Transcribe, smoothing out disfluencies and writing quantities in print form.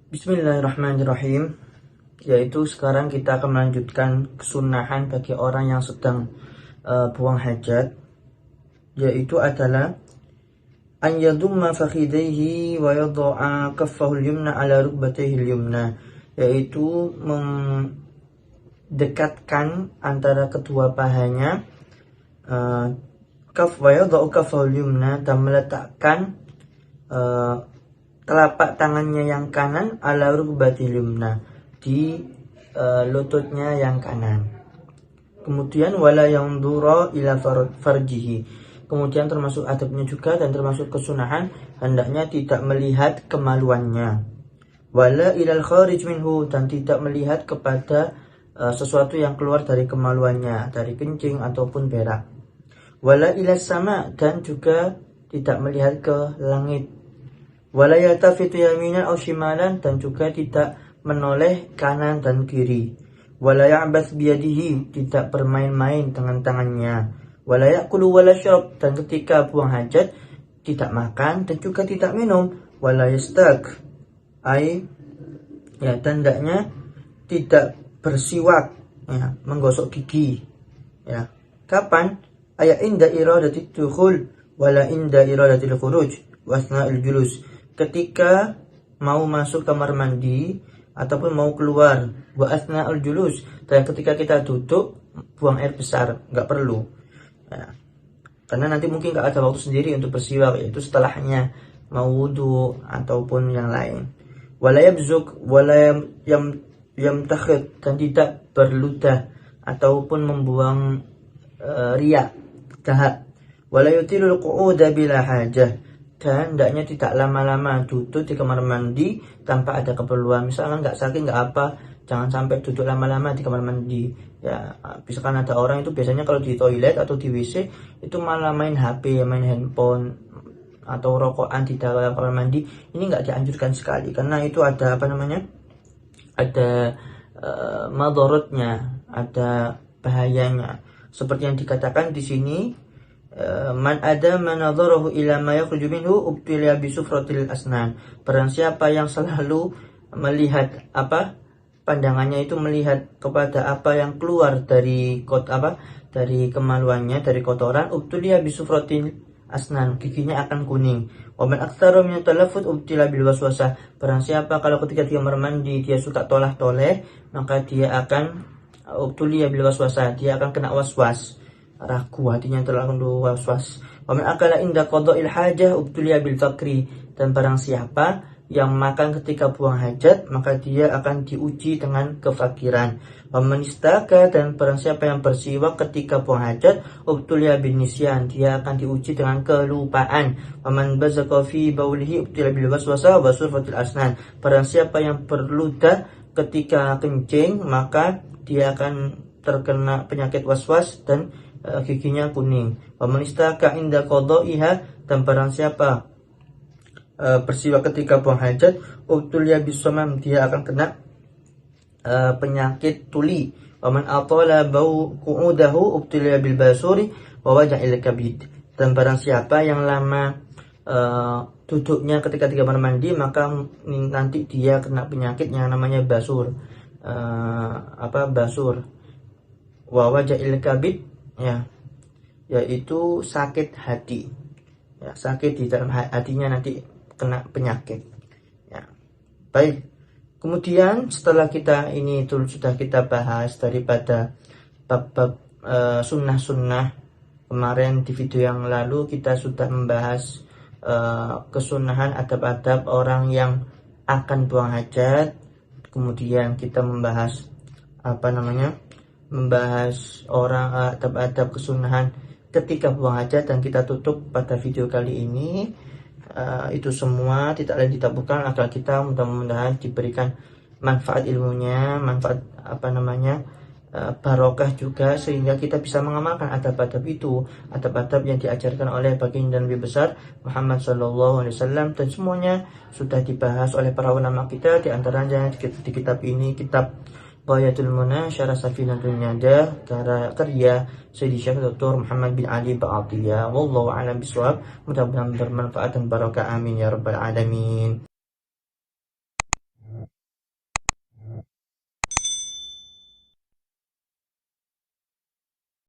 Bismillahirrahmanirrahim. Yaitu sekarang kita akan melanjutkan kesunahan bagi orang yang sedang buang hajat, yaitu adalah an yadumma fakhidaihi wa yadha'a kaffahu al-yumna ala rukbatayhi al-yumna, yaitu mendekatkan antara kedua pahanya, kaf wa yadha'u kaffahu al-yumna, dan meletakkan telapak tangannya yang kanan ala rukbatil yumna, di lututnya yang kanan. Kemudian wala yanzura ila farjihi. Kemudian termasuk adabnya juga dan termasuk kesunahan, hendaknya tidak melihat kemaluannya. Wala ilal kharij minhu, dan tidak melihat kepada sesuatu yang keluar dari kemaluannya, dari kencing ataupun berak. Wala ilas sama, dan juga tidak melihat ke langit. Wala yaltafitu yaminan aw shimalan, dan juga tidak menoleh kanan dan kiri. Wala ya'bath biyadihi, tidak bermain-main dengan tangannya. Wala ya'kulu wala syarab, dan ketika buang hajat tidak makan dan juga tidak minum. Wala yastaq, dan hendaknya tidak bersiwak, menggosok gigi. Kapan? Inda iradatil dukhul wala inda iradatil khuruj wasna'il julus, ketika mau masuk kamar mandi ataupun mau keluar, wa asna'ul julus, dan ketika kita duduk buang air besar, nggak perlu, karena nanti mungkin nggak ada waktu sendiri untuk bersiwak, yaitu setelahnya mau wudhu ataupun yang lain. Wala yabzuk wala yamtakhid, dan tidak berludah ataupun membuang riak, dahak. Wala yutilul qu'uda bila hajah, dan hendaknya tidak lama-lama duduk di kamar mandi tanpa ada keperluan. Misalkan nggak sakit nggak apa, jangan sampai duduk lama-lama di kamar mandi. Misalkan ada orang itu biasanya kalau di toilet atau di WC itu malah main HP, main handphone atau rokokan di dalam kamar mandi. Ini nggak dianjurkan sekali, karena itu ada ada madorotnya, ada bahayanya. Seperti yang dikatakan di sini, man ada manadharahu ila ma yakhruju minhu ubtila bi sufratil asnan. Barang siapa yang selalu melihat pandangannya itu melihat kepada apa yang keluar dari dari kemaluannya, dari kotoran, ubtila bi sufratil asnan, giginya akan kuning. Wa man aktsara min talaffuz ubtila bil waswasah. Barang siapa kalau ketika dia kamar mandi dia suka tolah-toleh, maka dia akan ubtila bil waswasah, dia akan kena waswas, ragu, hatinya terlalu waswas. Wa man akala inda qada'il hajah ubtuliya bil fakri, dan barang siapa yang makan ketika buang hajat, maka dia akan diuji dengan kefakiran. Wa man istaka, dan barang siapa yang bersiwak ketika buang hajat, ubtuliya bin nisyan, dia akan diuji dengan kelupaan. Wa man bazaqa fi baulihi ubtuliya bil waswasah wa surfatil asnan. Barang siapa yang berludah ketika kencing, maka dia akan terkena penyakit waswas dan giginya kuning. Wa man istaka inda qada'iha, dan barang siapa bersiwak ketika buang hajat, ubtuliya bisamam, dia akan kena penyakit tuli. Wa man atala bau qu'udahu ubtuliya bil basuri wa waja'il kabid, dan barang siapa yang lama duduknya ketika di kamar mandi, maka nanti dia kena penyakit yang namanya basur. Basur wa waja'il kabid, yaitu sakit hati, sakit di dalam hatinya, nanti kena penyakit. Baik, kemudian setelah kita ini itu sudah kita bahas daripada bab-bab sunnah-sunnah. Kemarin di video yang lalu kita sudah membahas kesunahan adab-adab orang yang akan buang hajat. Kemudian kita membahas membahas orang adab-adab kesunahan ketika buang hajat, dan kita tutup pada video kali ini. Itu semua tidak lain tidak bukan agar kita mudah-mudahan diberikan manfaat ilmunya, manfaat barokah juga, sehingga kita bisa mengamalkan adab-adab itu, adab-adab yang diajarkan oleh baginda Nabi besar Muhammad SAW, dan semuanya sudah dibahas oleh para ulama kita, di antaranya di kitab ini, kitab Ghayatul Munah Syarah Safinatul Nada, karya Sayyidi Syekh Dr. Muhammad bin Ali Ba'atiyah. Wallahu a'lam bishawab. Mudah-mudahan bermanfaat dan barokah. Amin ya rabbal alamin.